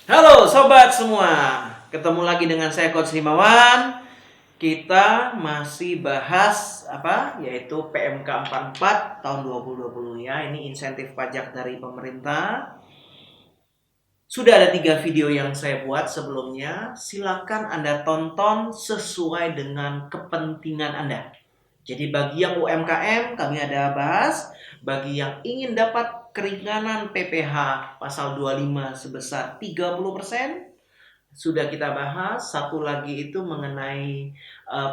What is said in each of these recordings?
Halo sobat semua, ketemu lagi dengan saya Coach Himawan. Kita masih bahas apa? Yaitu PMK 44 tahun 2020 ya. Ini insentif pajak dari pemerintah. Sudah ada 3 video yang saya buat sebelumnya. Silakan Anda tonton sesuai dengan kepentingan Anda. Jadi bagi yang UMKM kami ada bahas, bagi yang ingin dapat keringanan PPh pasal 25 sebesar 30% sudah kita bahas. Satu lagi itu mengenai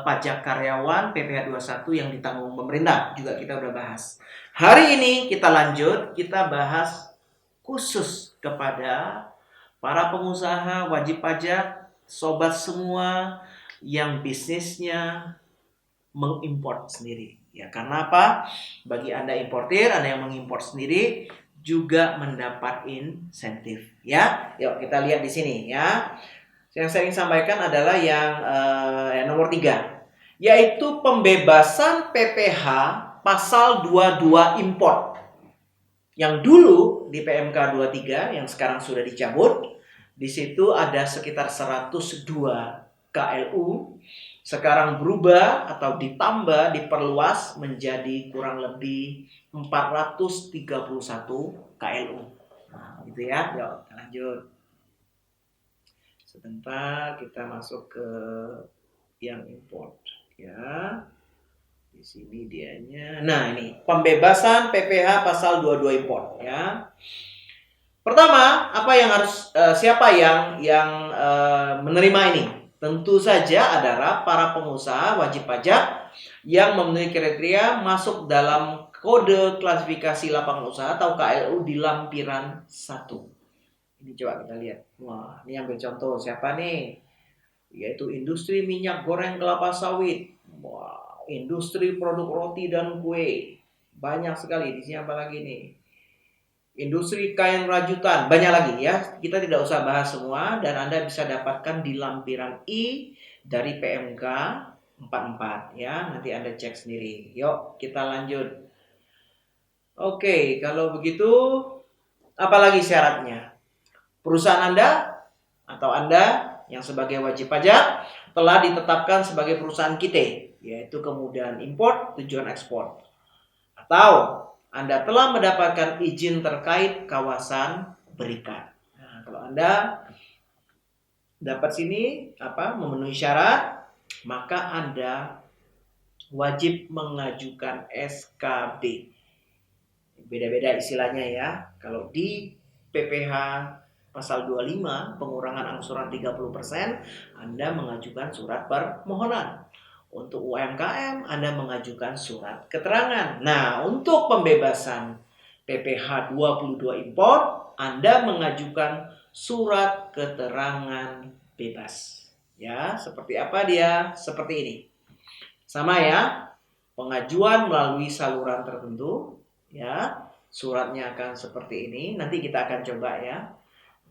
pajak karyawan PPh 21 yang ditanggung pemerintah juga kita udah bahas. Hari ini kita lanjut, kita bahas khusus kepada para pengusaha wajib pajak, sobat semua yang bisnisnya mengimpor sendiri. Ya, karena apa? Bagi Anda importir, Anda yang mengimpor sendiri juga mendapat insentif. Ya, yuk kita lihat di sini ya. Yang saya ingin sampaikan adalah yang nomor 3, yaitu pembebasan PPh pasal 22 import. Yang dulu di PMK 23 yang sekarang sudah dicabut, di situ ada sekitar 102 KLU, sekarang berubah atau ditambah, diperluas menjadi kurang lebih 431 KLU. Nah, gitu ya. Yuk, kita lanjut. Sebentar kita masuk ke yang import ya. Di sini dianya. Nah, ini pembebasan PPh pasal 22 import ya. Pertama, apa yang harus siapa yang menerima ini? Tentu saja adalah para pengusaha wajib pajak yang memenuhi kriteria masuk dalam kode klasifikasi lapangan usaha atau KLU di lampiran 1. Ini coba kita lihat. Wah, ini ambil contoh siapa nih? Yaitu industri minyak goreng kelapa sawit. Wah, industri produk roti dan kue. Banyak sekali. Di sini apa lagi nih? Industri kain rajutan, banyak lagi ya. Kita tidak usah bahas semua dan Anda bisa dapatkan di lampiran I dari PMK 44 ya. Nanti Anda cek sendiri. Yuk, kita lanjut. Oke, kalau begitu apalagi syaratnya? Perusahaan Anda atau Anda yang sebagai wajib pajak telah ditetapkan sebagai perusahaan KIT, yaitu kemudian import tujuan ekspor. Atau Anda telah mendapatkan izin terkait kawasan berikat. Nah, kalau Anda dapat sini memenuhi syarat, maka Anda wajib mengajukan SKB. Beda-beda istilahnya ya. Kalau di PPh pasal 25 pengurangan angsuran 30%, Anda mengajukan surat permohonan. Untuk UMKM, Anda mengajukan surat keterangan. Nah, untuk pembebasan PPh 22 import, Anda mengajukan surat keterangan bebas. Ya, seperti apa dia? Seperti ini. Sama ya, pengajuan melalui saluran tertentu, ya. Suratnya akan seperti ini. Nanti kita akan coba ya.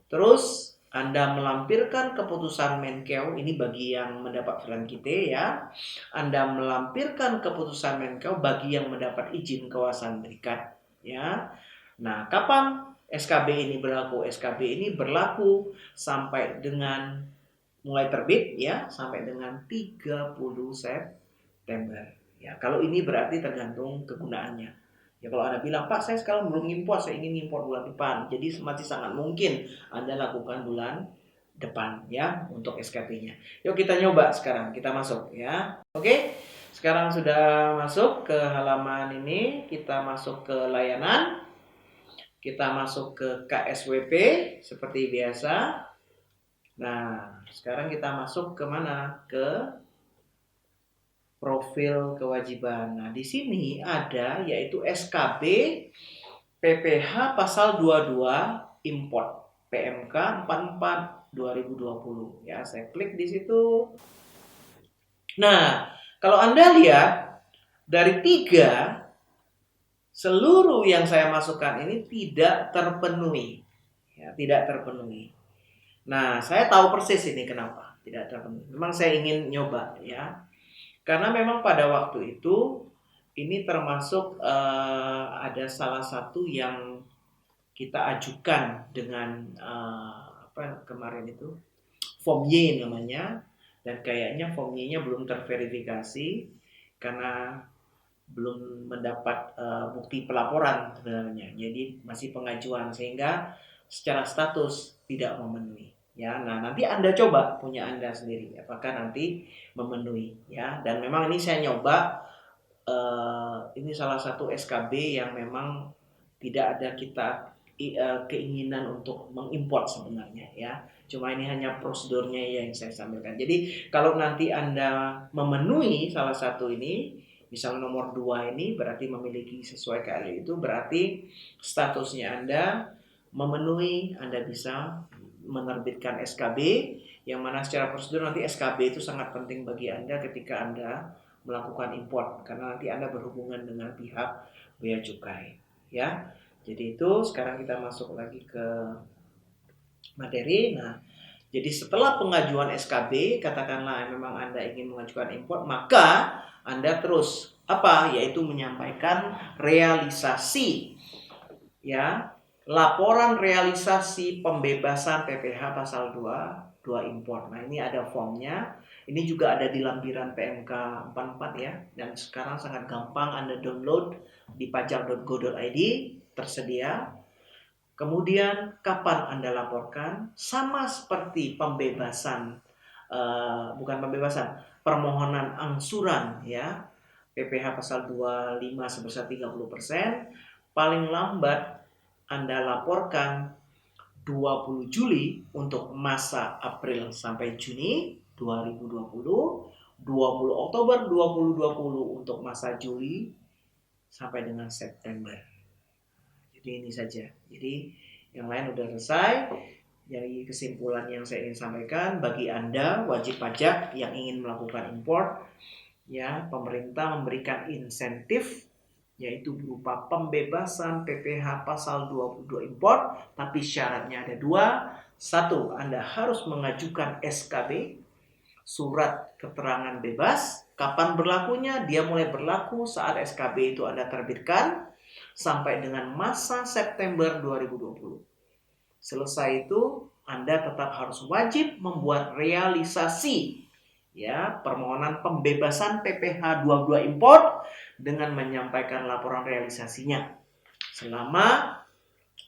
Terus Anda melampirkan keputusan Menkeu, ini bagi yang mendapat freelance KIT ya. Anda melampirkan keputusan Menkeu bagi yang mendapat izin kawasan berikat ya. Nah, kapan SKB ini berlaku? SKB ini berlaku sampai dengan mulai terbit ya, sampai dengan 30 September. Ya, kalau ini berarti tergantung kegunaannya. Ya kalau Anda bilang, Pak saya sekarang belum impor, saya ingin impor bulan depan. Jadi masih sangat mungkin Anda lakukan bulan depan ya untuk SKP-nya. Yuk kita nyoba sekarang, kita masuk ya. Oke, sekarang sudah masuk ke halaman ini, kita masuk ke layanan. Kita masuk ke KSWP seperti biasa. Nah, sekarang kita masuk ke mana? Ke profil kewajiban. Nah, di sini ada yaitu SKB PPh pasal 22 import PMK 44 2020 ya. Saya klik di situ. Nah, kalau Anda lihat dari 3 seluruh yang saya masukkan ini tidak terpenuhi. Ya, tidak terpenuhi. Nah, saya tahu persis ini kenapa tidak terpenuhi. Memang saya ingin nyoba ya. Karena memang pada waktu itu ini termasuk ada salah satu yang kita ajukan dengan apa kemarin itu form Y namanya, dan kayaknya form Y-nya belum terverifikasi karena belum mendapat bukti pelaporan sebenarnya. Jadi masih pengajuan sehingga secara status tidak memenuhi. Ya, nah nanti Anda coba punya Anda sendiri apakah nanti memenuhi ya. Dan memang ini saya nyoba ini salah satu SKB yang memang tidak ada kita keinginan untuk mengimpor sebenarnya ya. Cuma ini hanya prosedurnya yang saya sampaikan. Jadi kalau nanti Anda memenuhi salah satu ini, misal nomor 2 ini berarti memiliki sesuai KLI itu berarti statusnya Anda memenuhi, Anda bisa menerbitkan SKB yang mana secara prosedur nanti SKB itu sangat penting bagi Anda ketika Anda melakukan import karena nanti Anda berhubungan dengan pihak bea cukai ya. Jadi itu sekarang kita masuk lagi ke materi. Nah, jadi setelah pengajuan SKB, katakanlah memang Anda ingin mengajukan import, maka Anda terus apa? Yaitu menyampaikan realisasi ya, laporan realisasi pembebasan PPh pasal 2 import. Nah, ini ada formnya. Ini juga ada di lampiran PMK 44 ya. Dan sekarang sangat gampang Anda download di pajak.go.id, tersedia. Kemudian kapan Anda laporkan? Sama seperti pembebasan, permohonan angsuran ya. PPh pasal 25 sebesar 30%. Paling lambat Anda laporkan 20 Juli untuk masa April sampai Juni 2020, 20 Oktober 2020 untuk masa Juli sampai dengan September. Jadi ini saja. Jadi yang lain udah selesai. Jadi kesimpulan yang saya ingin sampaikan bagi Anda wajib pajak yang ingin melakukan import, ya, pemerintah memberikan insentif yaitu berupa pembebasan PPh pasal 22 import, tapi syaratnya ada 2. 1, Anda harus mengajukan SKB, surat keterangan bebas. Kapan berlakunya? Dia mulai berlaku saat SKB itu Anda terbitkan sampai dengan masa September 2020. Selesai itu Anda tetap harus wajib membuat realisasi ya, permohonan pembebasan PPh 22 import dengan menyampaikan laporan realisasinya selama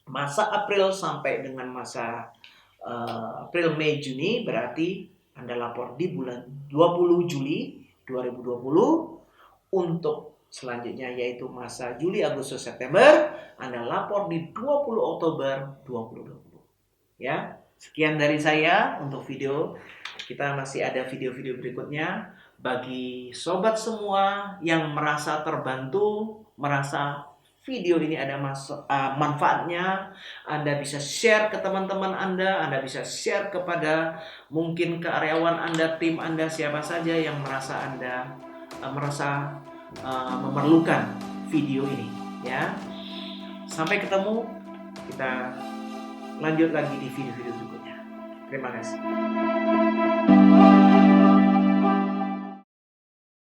masa April sampai dengan masa April, Mei, Juni, berarti Anda lapor di bulan 20 Juli 2020. Untuk selanjutnya yaitu masa Juli, Agustus, September, Anda lapor di 20 Oktober 2020. Ya, sekian dari saya untuk video. Kita masih ada video-video berikutnya. Bagi sobat semua yang merasa terbantu, merasa video ini ada manfaatnya, Anda bisa share ke teman-teman Anda bisa share kepada mungkin karyawan Anda, tim Anda, siapa saja yang merasa Anda memerlukan video ini ya. Sampai ketemu, kita lanjut lagi di video-video berikutnya. Terima kasih.